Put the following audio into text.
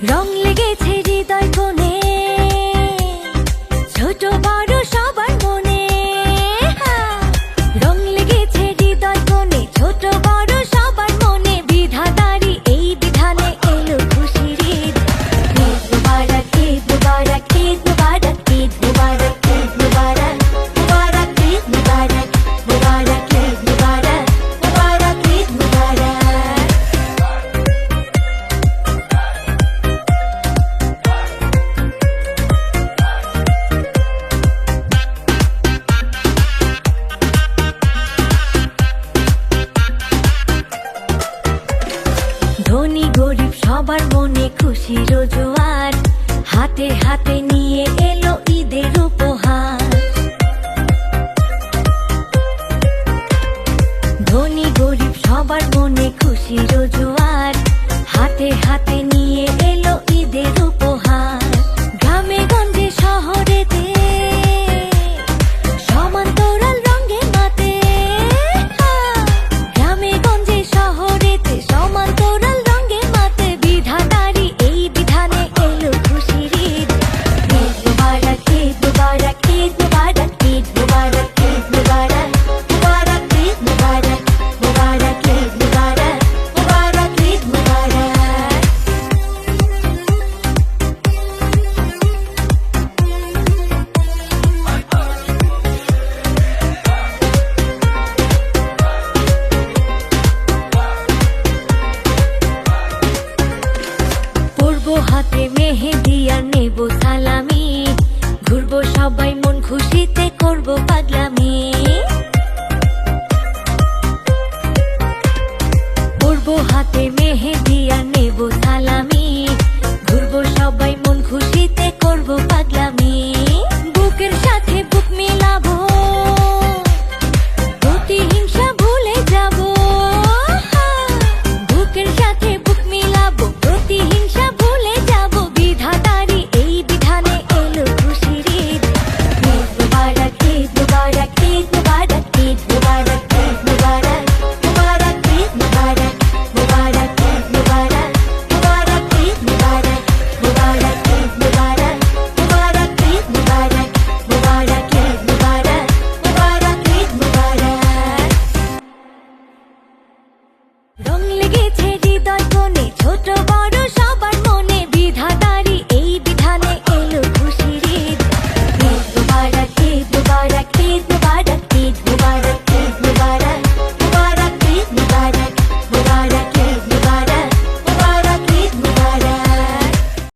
রং লেগেছে হৃদয় কোণে, ছোট বড় সবার মনে। রং লেগেছে হৃদয় কোণে, ছোট বড় সবার মনে। বিধাতারি এই বিধানে এলো খুশির ঈদ। ঈদ মুবারক, ঈদ মুবারক, ঈদ মুবারক, ঈদ মুবারক, ঈদ মুবারক, মুবারক ঈদ মুবারক, মুবারক ঈদ মুবারক, মুবারক ঈদ মুবারক। ধনী গরিব সবার মনে খুশির জোয়ার, হাতে হাতে নিয়ে এলো ঈদের উপহার। ধনী গরিব সবার মনে খুশির জোয়ার, হাতে হাতে নিয়ে এলো ঈদের উপহার। গ্রামে গঞ্জে শহরেতে সমান্তরাল রঙে মাতে। গ্রামে গঞ্জে শহরেতে সমান্তরাল রঙে মাতে। বিধাতারি এই বিধানে এলো খুশির ঈদ। ঈদ মুবারক, ঈদ মুবারক, ঈদ মুবারক, ঈদ মুবারক, ঈদ মুবারক, মুবারক ঈদ মুবারক, মুবারক ঈদ মুবারক, মুবারক ঈদ মুবারক। পরবো হাতে মেহেদি আর নেবো সালামি, ঘুরবো সবাই মন খুশিতে করবো পাগলামি। পরবো হাতে মেহেদি আর নেবো